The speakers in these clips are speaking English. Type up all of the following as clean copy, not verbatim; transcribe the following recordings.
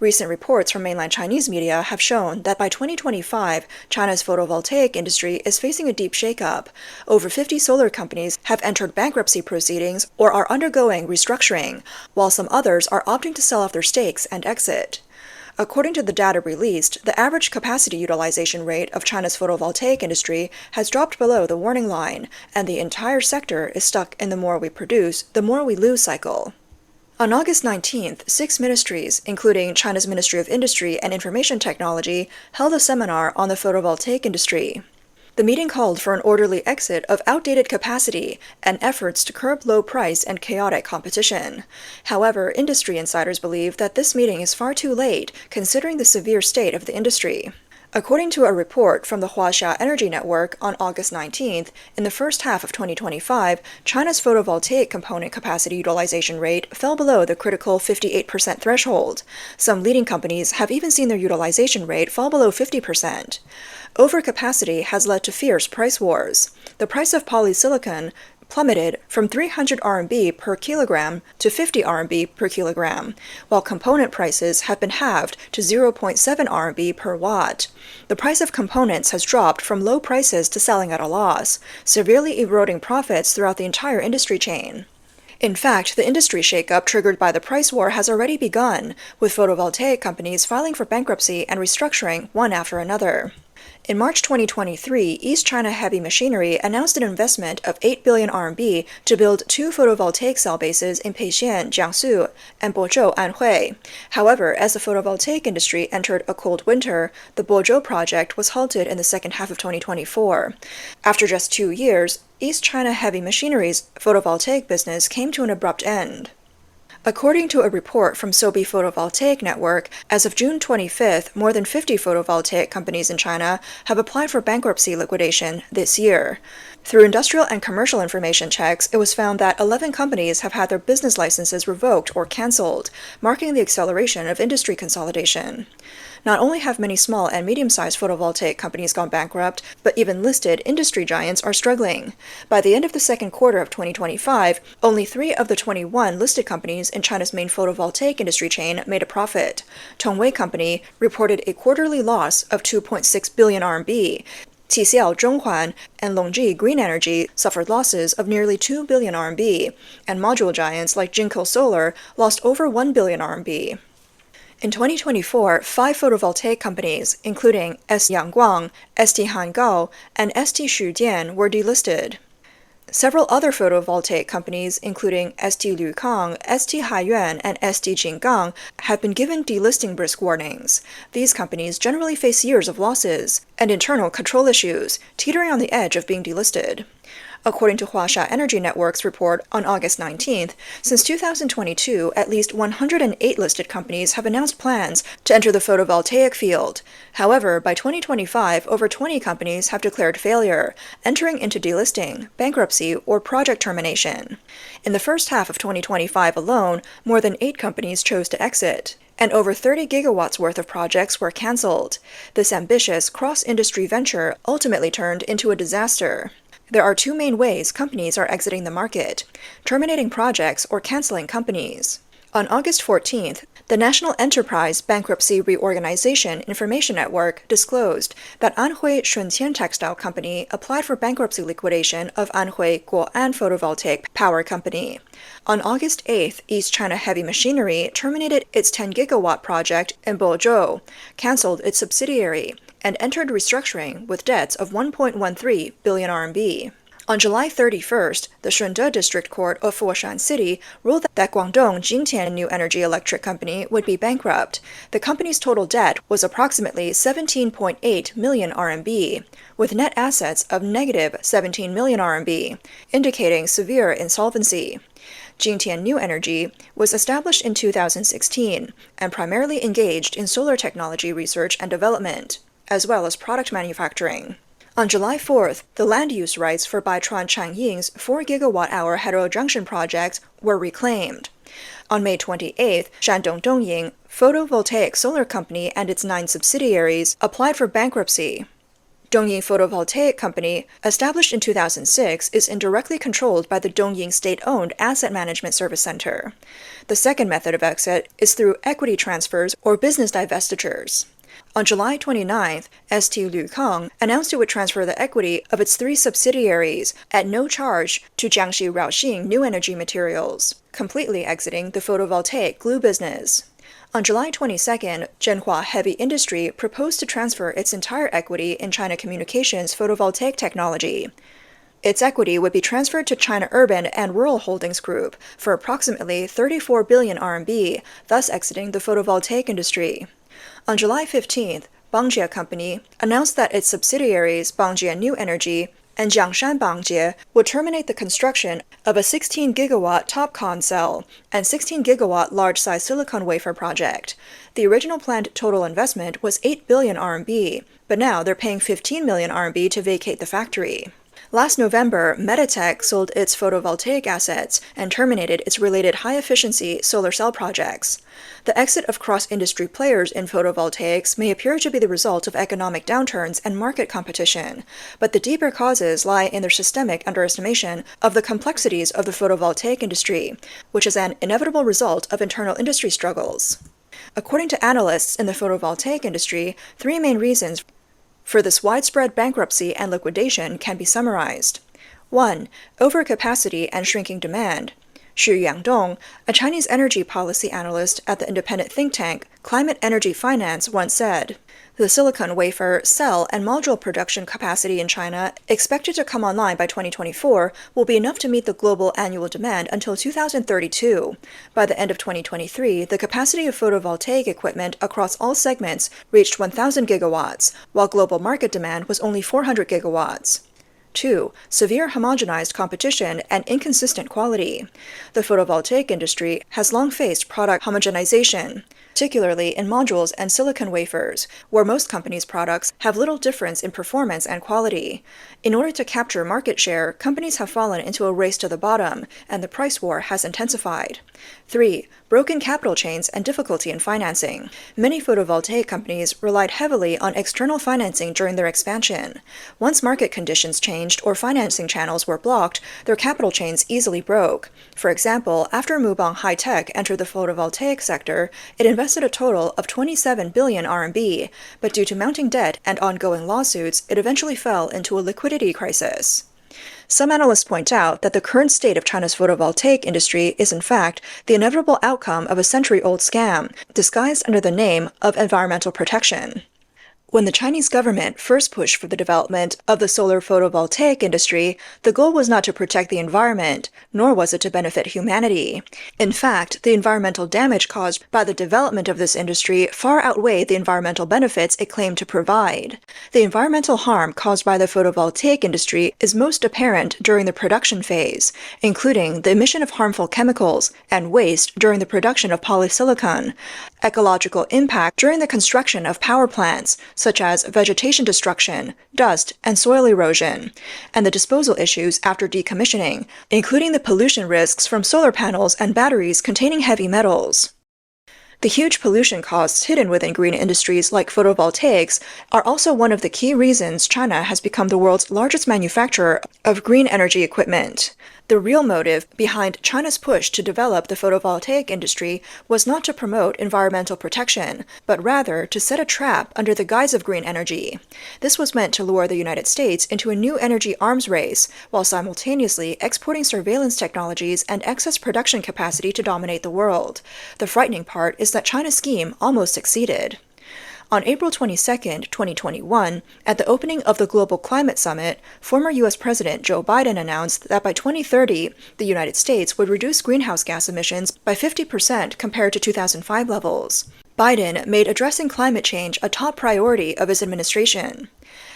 Recent reports from mainland Chinese media have shown that by 2025, China's photovoltaic industry is facing a deep shakeup. Over 50 solar companies have entered bankruptcy proceedings or are undergoing restructuring, while some others are opting to sell off their stakes and exit. According to the data released, the average capacity utilization rate of China's photovoltaic industry has dropped below the warning line, and the entire sector is stuck in the more we produce, the more we lose cycle. On August 19th, 6 ministries, including China's Ministry of Industry and Information Technology, held a seminar on the photovoltaic industry. The meeting called for an orderly exit of outdated capacity and efforts to curb low price and chaotic competition. However, industry insiders believe that this meeting is far too late, considering the severe state of the industry. According to a report from the Huaxia Energy Network on August 19th, in the first half of 2025, China's photovoltaic component capacity utilization rate fell below the critical 58% threshold. Some leading companies have even seen their utilization rate fall below 50%. Overcapacity has led to fierce price wars. The price of polysilicon plummeted from 300 RMB per kilogram to 50 RMB per kilogram, while component prices have been halved to 0.7 RMB per watt. The price of components has dropped from low prices to selling at a loss, severely eroding profits throughout the entire industry chain. In fact, the industry shakeup triggered by the price war has already begun, with photovoltaic companies filing for bankruptcy and restructuring one after another. In March 2023, East China Heavy Machinery announced an investment of 8 billion RMB to build 2 photovoltaic cell bases in Peixian, Jiangsu, and Bozhou, Anhui. However, as the photovoltaic industry entered a cold winter, the Bozhou project was halted in the second half of 2024. After just 2 years, East China Heavy Machinery's photovoltaic business came to an abrupt end. According to a report from Sobi Photovoltaic Network, as of June 25th, more than 50 photovoltaic companies in China have applied for bankruptcy liquidation this year. Through industrial and commercial information checks, it was found that 11 companies have had their business licenses revoked or cancelled, marking the acceleration of industry consolidation. Not only have many small and medium-sized photovoltaic companies gone bankrupt, but even listed industry giants are struggling. By the end of the second quarter of 2025, only 3 of the 21 listed companies in China's main photovoltaic industry chain made a profit. Tongwei Company reported a quarterly loss of 2.6 billion RMB. TCL Zhonghuan and Longji Green Energy suffered losses of nearly 2 billion RMB, and module giants like Jinko Solar lost over 1 billion RMB. In 2024, 5 photovoltaic companies, including ST Yangguang, ST Hangao, and ST Shudian, were delisted. Several other photovoltaic companies, including ST Lukang, ST Haiyuan, and ST Jinggang, have been given delisting risk warnings. These companies generally face years of losses and internal control issues, teetering on the edge of being delisted. According to Huaxia Energy Network's report on August 19th, since 2022, at least 108 listed companies have announced plans to enter the photovoltaic field. However, by 2025, over 20 companies have declared failure, entering into delisting, bankruptcy, or project termination. In the first half of 2025 alone, more than 8 companies chose to exit, and over 30 gigawatts worth of projects were cancelled. This ambitious cross-industry venture ultimately turned into a disaster. There are 2 main ways companies are exiting the market: terminating projects or canceling companies. On August 14th, the National Enterprise Bankruptcy Reorganization Information Network disclosed that Anhui Shunqian Textile Company applied for bankruptcy liquidation of Anhui Guo'an Photovoltaic Power Company. On August 8th, East China Heavy Machinery terminated its 10-gigawatt project in Bozhou, canceled its subsidiary, and entered restructuring with debts of 1.13 billion RMB. On July 31st, the Shunde District Court of Foshan City ruled that Guangdong Jingtian New Energy Electric Company would be bankrupt. The company's total debt was approximately 17.8 million RMB, with net assets of negative 17 million RMB, indicating severe insolvency. Jingtian New Energy was established in 2016 and primarily engaged in solar technology research and development, as well as product manufacturing. On July 4th, the land use rights for Baichuan Changying's 4 gigawatt-hour heterojunction project were reclaimed. On May 28th, Shandong Dongying Photovoltaic Solar Company and its 9 subsidiaries applied for bankruptcy. Dongying Photovoltaic Company, established in 2006, is indirectly controlled by the Dongying state-owned Asset Management Service Center. The second method of exit is through equity transfers or business divestitures. On July 29th, ST Lukang announced it would transfer the equity of its 3 subsidiaries at no charge to Jiangxi Raoxing New Energy Materials, completely exiting the photovoltaic glue business. On July 22nd, Zhenhua Heavy Industry proposed to transfer its entire equity in China Communications photovoltaic technology. Its equity would be transferred to China Urban and Rural Holdings Group for approximately 34 billion RMB, thus exiting the photovoltaic industry. On July 15th, Bangjie Company announced that its subsidiaries Bangjie New Energy and Jiangshan Bangjie would terminate the construction of a 16-gigawatt TOPCon cell and 16-gigawatt large-size silicon wafer project. The original planned total investment was 8 billion RMB, but now they're paying 15 million RMB to vacate the factory. Last November, Meditech sold its photovoltaic assets and terminated its related high-efficiency solar cell projects. The exit of cross-industry players in photovoltaics may appear to be the result of economic downturns and market competition, but the deeper causes lie in their systemic underestimation of the complexities of the photovoltaic industry, which is an inevitable result of internal industry struggles. According to analysts in the photovoltaic industry, 3 main reasons for this widespread bankruptcy and liquidation can be summarized. 1. Overcapacity and shrinking demand. Xu Yangdong, a Chinese energy policy analyst at the independent think tank Climate Energy Finance, once said, "The silicon wafer, cell, and module production capacity in China, expected to come online by 2024, will be enough to meet the global annual demand until 2032. By the end of 2023, the capacity of photovoltaic equipment across all segments reached 1,000 gigawatts, while global market demand was only 400 gigawatts. 2. Severe homogenized competition and inconsistent quality. The photovoltaic industry has long faced product homogenization, particularly in modules and silicon wafers, where most companies' products have little difference in performance and quality. In order to capture market share, companies have fallen into a race to the bottom, and the price war has intensified. 3. Broken capital chains and difficulty in financing. Many photovoltaic companies relied heavily on external financing during their expansion. Once market conditions changed or financing channels were blocked, their capital chains easily broke. For example, after Mubang High-Tech entered the photovoltaic sector, it invested a total of 27 billion RMB, but due to mounting debt and ongoing lawsuits, it eventually fell into a liquidity crisis. Some analysts point out that the current state of China's photovoltaic industry is in fact the inevitable outcome of a century-old scam, disguised under the name of environmental protection. When the Chinese government first pushed for the development of the solar photovoltaic industry, the goal was not to protect the environment, nor was it to benefit humanity. In fact, the environmental damage caused by the development of this industry far outweighed the environmental benefits it claimed to provide. The environmental harm caused by the photovoltaic industry is most apparent during the production phase, including the emission of harmful chemicals and waste during the production of polysilicon, ecological impact during the construction of power plants, such as vegetation destruction, dust, and soil erosion, and the disposal issues after decommissioning, including the pollution risks from solar panels and batteries containing heavy metals. The huge pollution costs hidden within green industries like photovoltaics are also one of the key reasons China has become the world's largest manufacturer of green energy equipment. The real motive behind China's push to develop the photovoltaic industry was not to promote environmental protection, but rather to set a trap under the guise of green energy. This was meant to lure the United States into a new energy arms race, while simultaneously exporting surveillance technologies and excess production capacity to dominate the world. The frightening part is that China's scheme almost succeeded. On April 22, 2021, at the opening of the Global Climate Summit, former U.S. President Joe Biden announced that by 2030, the United States would reduce greenhouse gas emissions by 50% compared to 2005 levels. Biden made addressing climate change a top priority of his administration.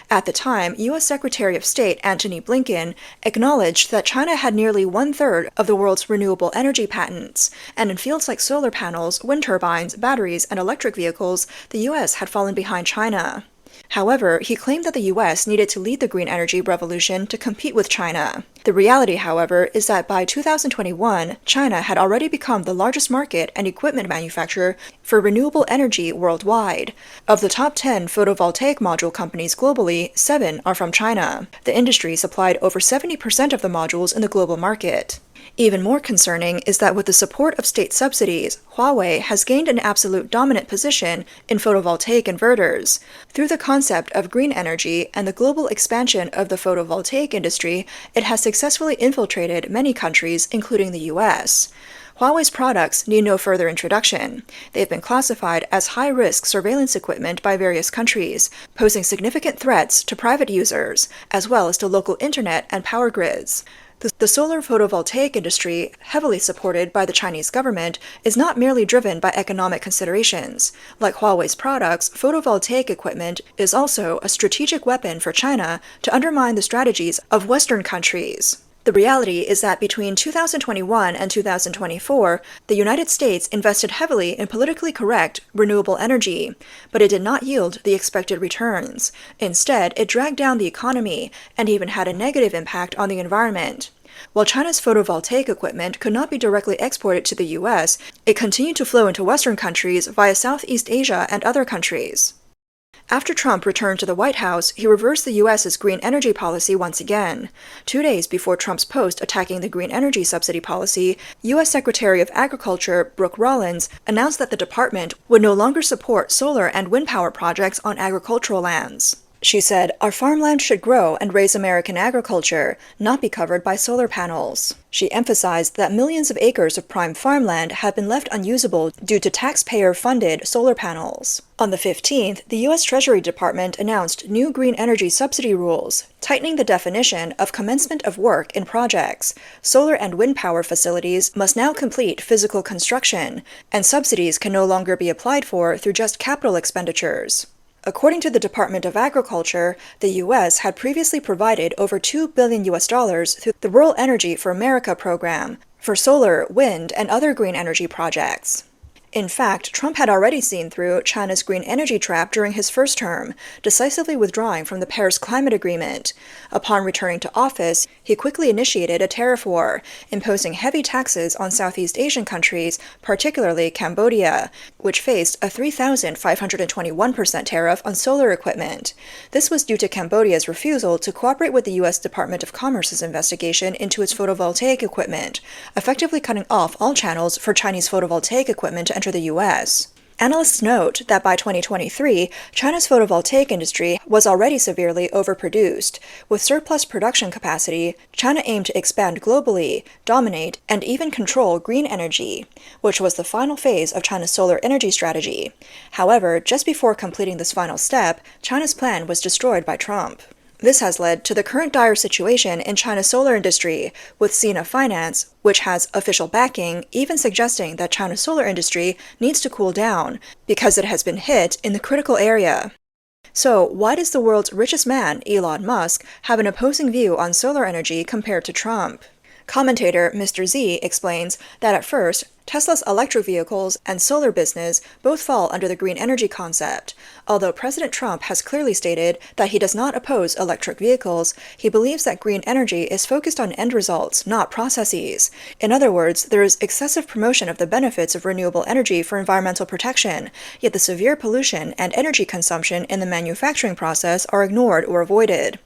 At the time, U.S. Secretary of State Antony Blinken acknowledged that China had nearly one-third of the world's renewable energy patents, and in fields like solar panels, wind turbines, batteries, and electric vehicles, the U.S. had fallen behind China. However, he claimed that the US needed to lead the green energy revolution to compete with China. The reality, however, is that by 2021, China had already become the largest market and equipment manufacturer for renewable energy worldwide. Of the top 10 photovoltaic module companies globally, 7 are from China. The industry supplied over 70% of the modules in the global market. Even more concerning is that with the support of state subsidies, Huawei has gained an absolute dominant position in photovoltaic inverters. Through the concept of green energy and the global expansion of the photovoltaic industry, it has successfully infiltrated many countries, including the US. Huawei's products need no further introduction. They've been classified as high-risk surveillance equipment by various countries, posing significant threats to private users, as well as to local internet and power grids. The solar photovoltaic industry, heavily supported by the Chinese government, is not merely driven by economic considerations. Like Huawei's products, photovoltaic equipment is also a strategic weapon for China to undermine the strategies of Western countries. The reality is that between 2021 and 2024, the United States invested heavily in politically correct renewable energy, but it did not yield the expected returns. Instead, it dragged down the economy and even had a negative impact on the environment. While China's photovoltaic equipment could not be directly exported to the US, it continued to flow into Western countries via Southeast Asia and other countries. After Trump returned to the White House, he reversed the U.S.'s green energy policy once again. 2 days before Trump's post attacking the green energy subsidy policy, U.S. Secretary of Agriculture Brooke Rollins announced that the department would no longer support solar and wind power projects on agricultural lands. She said, "Our farmland should grow and raise American agriculture, not be covered by solar panels." She emphasized that millions of acres of prime farmland had been left unusable due to taxpayer-funded solar panels. On the 15th, the U.S. Treasury Department announced new green energy subsidy rules, tightening the definition of commencement of work in projects. Solar and wind power facilities must now complete physical construction, and subsidies can no longer be applied for through just capital expenditures. According to the Department of Agriculture, the U.S. had previously provided over $2 billion through the Rural Energy for America program for solar, wind, and other green energy projects. In fact, Trump had already seen through China's green energy trap during his first term, decisively withdrawing from the Paris Climate Agreement. Upon returning to office, he quickly initiated a tariff war, imposing heavy taxes on Southeast Asian countries, particularly Cambodia, which faced a 3,521% tariff on solar equipment. This was due to Cambodia's refusal to cooperate with the U.S. Department of Commerce's investigation into its photovoltaic equipment, effectively cutting off all channels for Chinese photovoltaic equipment to enter the U.S. Analysts note that by 2023, China's photovoltaic industry was already severely overproduced. With surplus production capacity, China aimed to expand globally, dominate, and even control green energy, which was the final phase of China's solar energy strategy. However, just before completing this final step, China's plan was destroyed by Trump. This has led to the current dire situation in China's solar industry, with Sina Finance, which has official backing, even suggesting that China's solar industry needs to cool down because it has been hit in the critical area. So, why does the world's richest man, Elon Musk, have an opposing view on solar energy compared to Trump? Commentator Mr. Z explains that at first, Tesla's electric vehicles and solar business both fall under the green energy concept. Although President Trump has clearly stated that he does not oppose electric vehicles, he believes that green energy is focused on end results, not processes. In other words, there is excessive promotion of the benefits of renewable energy for environmental protection, yet the severe pollution and energy consumption in the manufacturing process are ignored or avoided.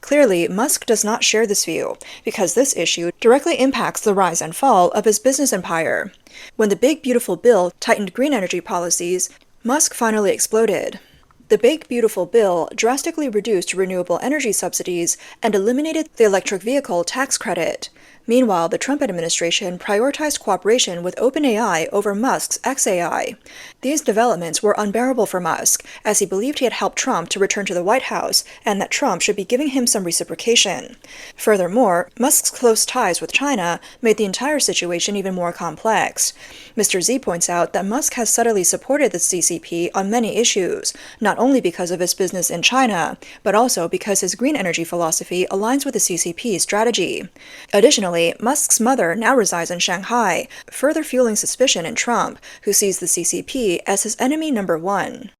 Clearly, Musk does not share this view, because this issue directly impacts the rise and fall of his business empire. When the Big Beautiful Bill tightened green energy policies, Musk finally exploded. The Big Beautiful Bill drastically reduced renewable energy subsidies and eliminated the electric vehicle tax credit. Meanwhile, the Trump administration prioritized cooperation with OpenAI over Musk's xAI. These developments were unbearable for Musk, as he believed he had helped Trump to return to the White House and that Trump should be giving him some reciprocation. Furthermore, Musk's close ties with China made the entire situation even more complex. Mr. Z points out that Musk has subtly supported the CCP on many issues, not only because of his business in China, but also because his green energy philosophy aligns with the CCP's strategy. Additionally, Musk's mother now resides in Shanghai, further fueling suspicion in Trump, who sees the CCP as his enemy number one.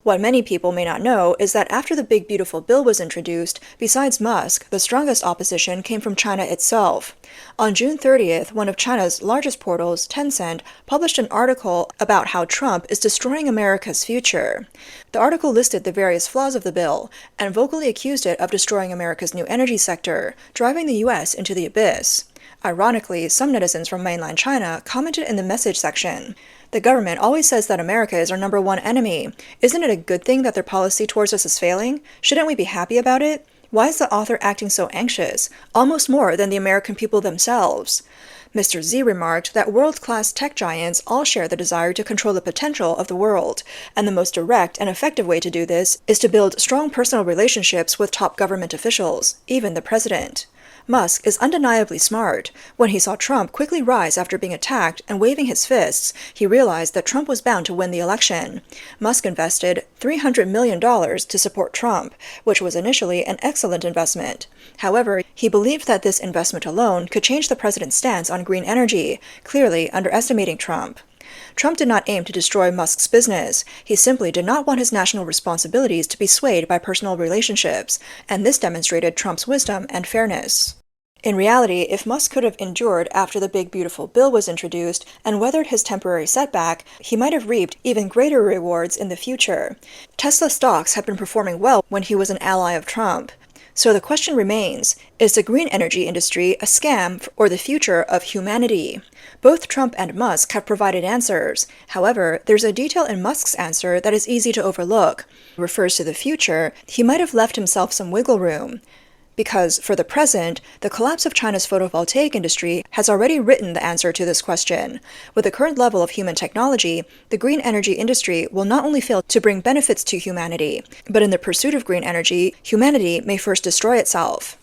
What many people may not know is that after the Big Beautiful Bill was introduced, besides Musk, the strongest opposition came from China itself. On June 30th, one of China's largest portals, Tencent, published an article about how Trump is destroying America's future. The article listed the various flaws of the bill and vocally accused it of destroying America's new energy sector, driving the U.S. into the abyss. Ironically, some netizens from mainland China commented in the message section, "The government always says that America is our number one enemy. Isn't it a good thing that their policy towards us is failing? Shouldn't we be happy about it? Why is the author acting so anxious, almost more than the American people themselves?" Mr. Z remarked that world-class tech giants all share the desire to control the potential of the world, and the most direct and effective way to do this is to build strong personal relationships with top government officials, even the president. Musk is undeniably smart. When he saw Trump quickly rise after being attacked and waving his fists, he realized that Trump was bound to win the election. Musk invested $300 million to support Trump, which was initially an excellent investment. However, he believed that this investment alone could change the president's stance on green energy, clearly underestimating Trump. Trump did not aim to destroy Musk's business. He simply did not want his national responsibilities to be swayed by personal relationships, and this demonstrated Trump's wisdom and fairness. In reality, if Musk could have endured after the Big Beautiful Bill was introduced and weathered his temporary setback, he might have reaped even greater rewards in the future. Tesla stocks have been performing well when he was an ally of Trump. So the question remains, is the green energy industry a scam or the future of humanity? Both Trump and Musk have provided answers. However, there's a detail in Musk's answer that is easy to overlook. It refers to the future. He might have left himself some wiggle room. Because, for the present, the collapse of China's photovoltaic industry has already written the answer to this question. With the current level of human technology, the green energy industry will not only fail to bring benefits to humanity, but in the pursuit of green energy, humanity may first destroy itself.